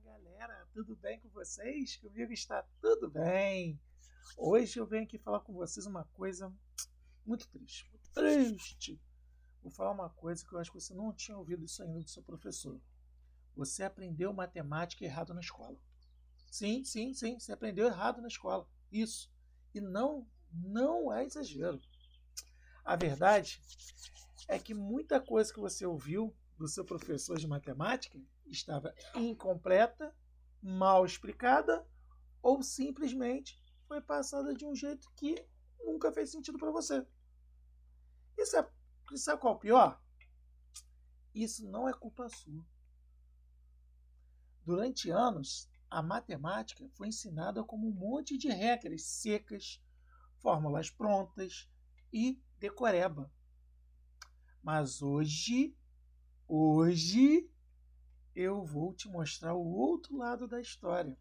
galera, tudo bem com vocês? Comigo está tudo bem. Hoje eu venho aqui falar com vocês uma coisa muito triste, muito triste. Vou falar uma coisa que eu acho que você não tinha ouvido isso ainda do seu professor. Você aprendeu matemática errado na escola. Sim, sim, sim, você aprendeu errado na escola. Isso. E não é exagero. A verdade é que muita coisa que você ouviu do seu professor de matemática estava incompleta, mal explicada ou simplesmente foi passada de um jeito que nunca fez sentido para você. Isso é qual o pior? Isso não é culpa sua. Durante anos, a matemática foi ensinada como um monte de regras secas, fórmulas prontas e decoreba. Mas hoje eu vou te mostrar o outro lado da história.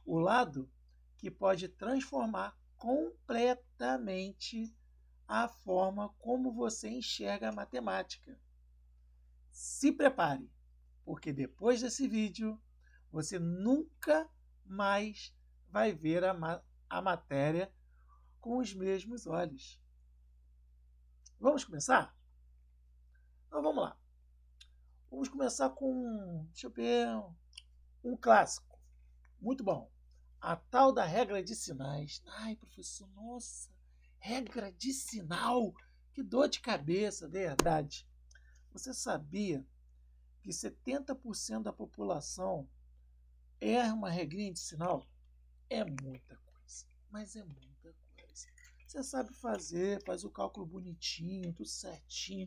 O lado que pode transformar completamente a forma como você enxerga a matemática. Se prepare, porque depois desse vídeo você nunca mais vai ver a matéria com os mesmos olhos. Vamos começar? Então vamos lá. Vamos começar com, deixa eu ver, um clássico. Muito bom. A tal da regra de sinais. Ai, professor, nossa, regra de sinal. Que dor de cabeça, verdade. Você sabia que 70% da população erra uma regrinha de sinal? É muita coisa, mas é muita coisa. Você sabe fazer, faz o cálculo bonitinho, tudo certinho,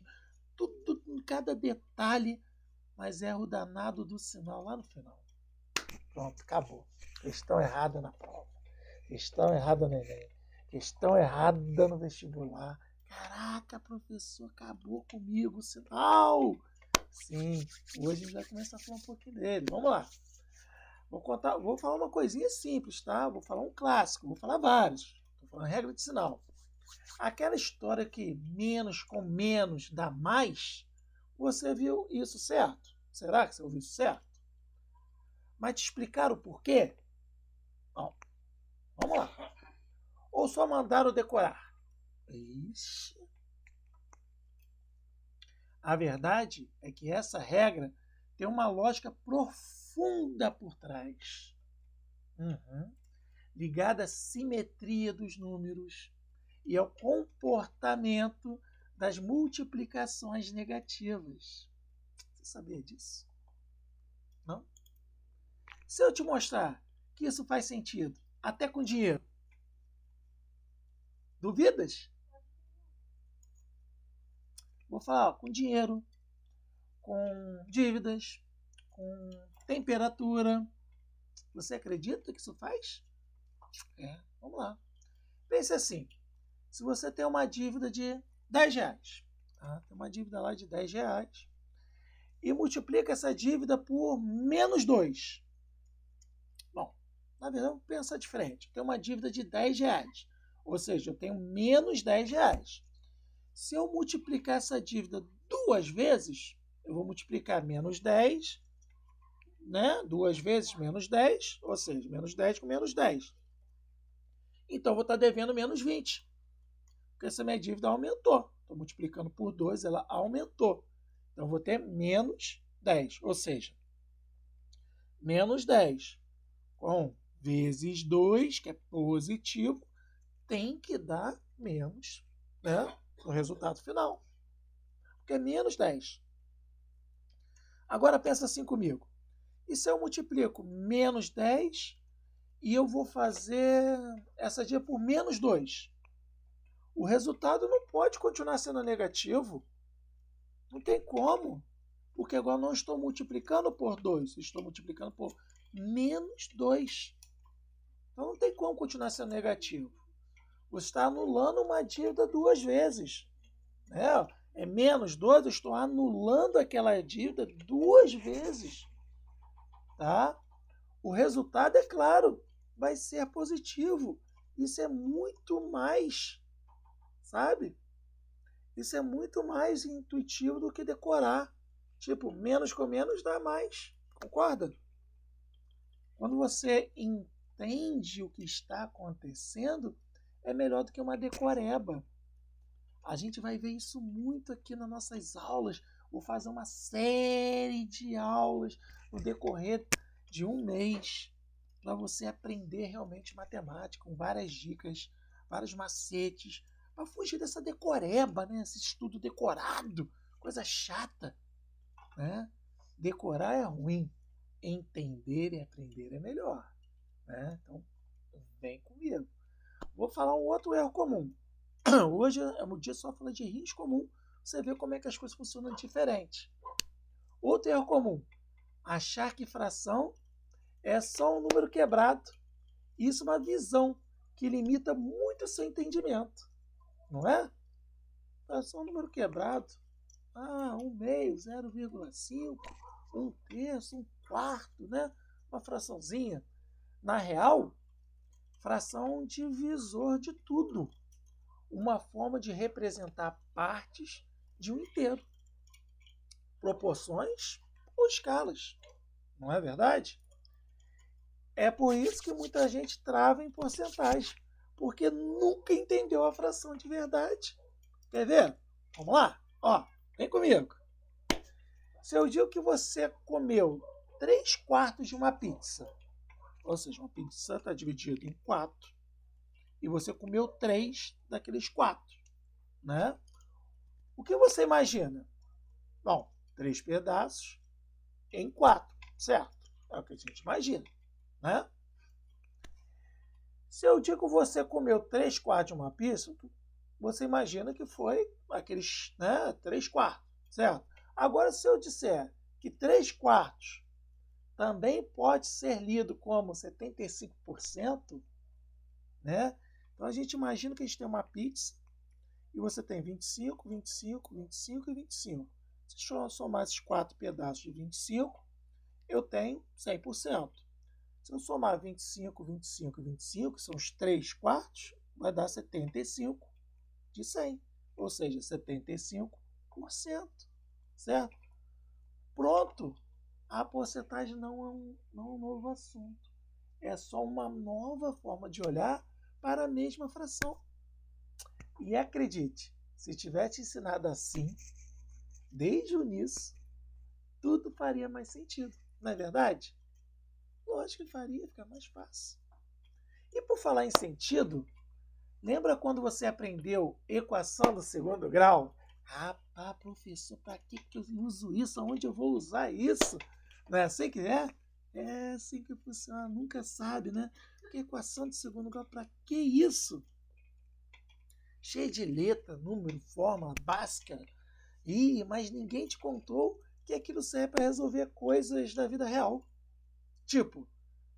tudo, cada detalhe, mas erra o danado do sinal lá no final. Pronto, acabou. Questão errada na prova. Questão errada no Enem. Questão errada no vestibular. Caraca, professor, acabou comigo o sinal. Sim, hoje a gente vai começar a falar um pouquinho dele. Vamos lá. Vou falar uma coisinha simples, tá? Vou falar um clássico, vou falar vários. Estou falando regra de sinal. Aquela história que menos com menos dá mais, você viu isso certo? Será que você ouviu isso certo? Mas te explicaram o porquê? Não. Vamos lá. Ou só mandaram decorar? Ixi. A verdade é que essa regra tem uma lógica profunda por trás. Ligada à simetria dos números e ao comportamento das multiplicações negativas. Você sabia disso? Não? Se eu te mostrar que isso faz sentido, até com dinheiro, duvidas? Vou falar com dinheiro, com dívidas, com temperatura. Você acredita que isso faz? Vamos lá. Pense assim, se você tem uma dívida de R$10, tá? Tem uma dívida lá de R$10 e multiplica essa dívida por menos 2. Bom, na verdade, vamos pensar diferente. Eu tenho uma dívida de R$10, ou seja, eu tenho menos R$10. Se eu multiplicar essa dívida 2 vezes, eu vou multiplicar menos 10, né? 2 vezes menos 10, ou seja, menos 10 com menos 10. Então, eu vou estar devendo menos 20, porque essa minha dívida aumentou. Estou multiplicando por 2, ela aumentou. Então, eu vou ter menos 10, ou seja, menos 10 com vezes 2, que é positivo, tem que dar menos, né, no resultado final, porque é menos 10. Agora pensa assim comigo. E se eu multiplico menos 10 e eu vou fazer essa dívida por menos 2? O resultado não pode continuar sendo negativo. Não tem como. Porque agora não estou multiplicando por 2, estou multiplicando por menos 2. Então não tem como continuar sendo negativo. Você está anulando uma dívida 2 vezes. É menos 2, eu estou anulando aquela dívida 2 vezes. Tá? O resultado, é claro, vai ser positivo. Isso é muito mais, sabe? Isso é muito mais intuitivo do que decorar. Tipo, menos com menos dá mais. Concorda? Quando você entende o que está acontecendo, é melhor do que uma decoreba. A gente vai ver isso muito aqui nas nossas aulas. Vou fazer uma série de aulas no decorrer de um mês para você aprender realmente matemática, com várias dicas, vários macetes, para fugir dessa decoreba, né? Esse estudo decorado, coisa chata, né? Decorar é ruim, entender e aprender é melhor, né? Então, vem comigo. Vou falar um outro erro comum. Hoje é um dia só falar de erros comuns, você vê como é que as coisas funcionam diferente. Outro erro comum, achar que fração é só um número quebrado. Isso é uma visão que limita muito o seu entendimento, não é? Fração é um número quebrado. 1/2, 0,5, 1/3, 1/4, né? Uma fraçãozinha. Na real, fração é um divisor de tudo. Uma forma de representar partes de um inteiro. Proporções ou escalas. Não é verdade? É por isso que muita gente trava em porcentagem, porque nunca entendeu a fração de verdade. Quer ver? Vamos lá? Ó, vem comigo. Se eu digo que você comeu 3/4 de uma pizza, ou seja, uma pizza está dividida em 4, e você comeu 3 daqueles 4, né? O que você imagina? Bom, 3 pedaços em 4, certo? É o que a gente imagina, né? Se eu digo que você comeu 3/4 de uma pizza, você imagina que foi aqueles, né, 3/4, certo? Agora, se eu disser que 3/4 também pode ser lido como 75%, né? Então a gente imagina que a gente tem uma pizza e você tem 25, 25, 25 e 25. Se eu somar esses 4 pedaços de 25, eu tenho 100%. Se eu somar 25, 25 e 25, que são os 3/4, vai dar 75 de 100, ou seja, 75%, certo? Pronto! A porcentagem não é um novo assunto. É só uma nova forma de olhar para a mesma fração. E acredite, se tivesse ensinado assim, desde o início, tudo faria mais sentido. Não é verdade? Lógico que faria, fica mais fácil. E por falar em sentido, lembra quando você aprendeu equação do segundo grau? Rapaz, professor, para que eu uso isso? Aonde eu vou usar isso? Não é assim que é? É assim que funciona, nunca sabe, né? Porque equação do segundo grau, para que isso? Cheio de letra, número, fórmula, básica. Mas ninguém te contou que aquilo serve para resolver coisas da vida real. Tipo,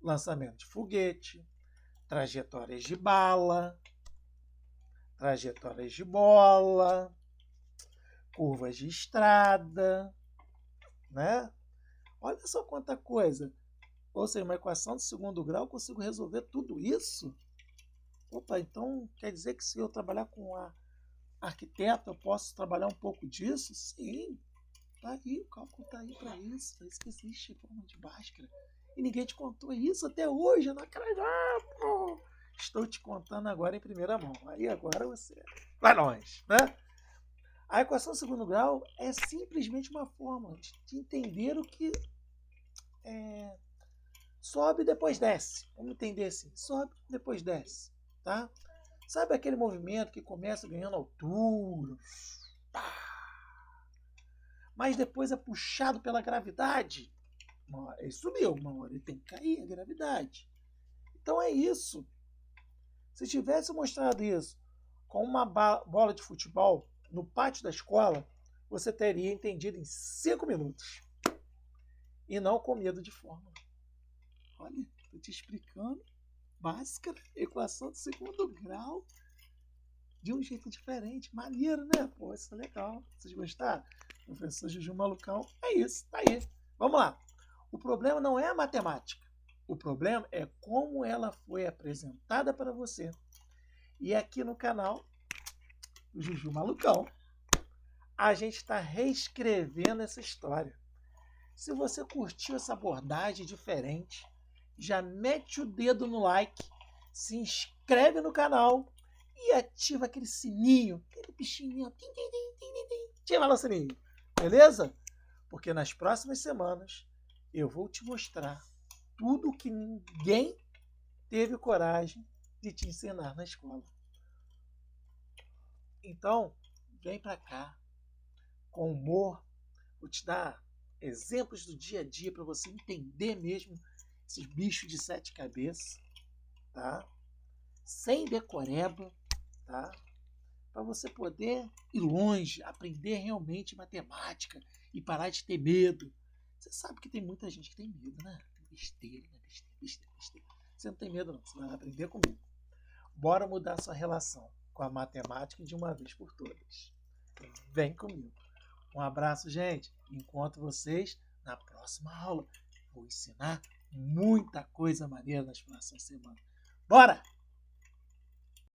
lançamento de foguete, trajetórias de bala, trajetórias de bola, curvas de estrada, né? Olha só quanta coisa. Ou seja, uma equação de segundo grau, eu consigo resolver tudo isso? Opa, então quer dizer que se eu trabalhar com a arquiteto, eu posso trabalhar um pouco disso? Sim, tá aí, o cálculo tá aí para isso. É isso que existe forma de Bhaskara. E ninguém te contou isso até hoje, eu não acredito. Estou te contando agora em primeira mão. Aí agora você vai longe, né? A equação de segundo grau é simplesmente uma forma de entender o que sobe e depois desce. Vamos entender assim, sobe e depois desce, tá? Sabe aquele movimento que começa ganhando altura, mas depois é puxado pela gravidade? Uma hora ele subiu, uma hora ele tem que cair a gravidade. Então é isso. Se tivesse mostrado isso com uma bola de futebol no pátio da escola, você teria entendido em 5 minutos. E não com medo de fórmula. Olha, estou te explicando. Bhaskara, equação de segundo grau, de um jeito diferente. Maneiro, né? Pô, isso é legal. Vocês gostaram? Professor Juju Malucão. É isso, tá aí. Vamos lá. O problema não é a matemática. O problema é como ela foi apresentada para você. E aqui no canal do Juju Malucão, a gente está reescrevendo essa história. Se você curtiu essa abordagem diferente, já mete o dedo no like, se inscreve no canal e ativa aquele sininho, aquele bichinho. Ativa lá o sininho, beleza? Porque nas próximas semanas eu vou te mostrar tudo que ninguém teve coragem de te ensinar na escola. Então, vem pra cá, com humor, vou te dar exemplos do dia a dia para você entender mesmo esses bichos de 7 cabeças, tá? Sem decoreba, tá? Para você poder ir longe, aprender realmente matemática e parar de ter medo. Você sabe que tem muita gente que tem medo, né? Besteira, besteira. Você não tem medo não, você vai aprender comigo. Bora mudar sua relação com a matemática de uma vez por todas. Vem comigo. Um abraço, gente. Encontro vocês na próxima aula. Vou ensinar muita coisa maneira nas próximas semanas. Bora!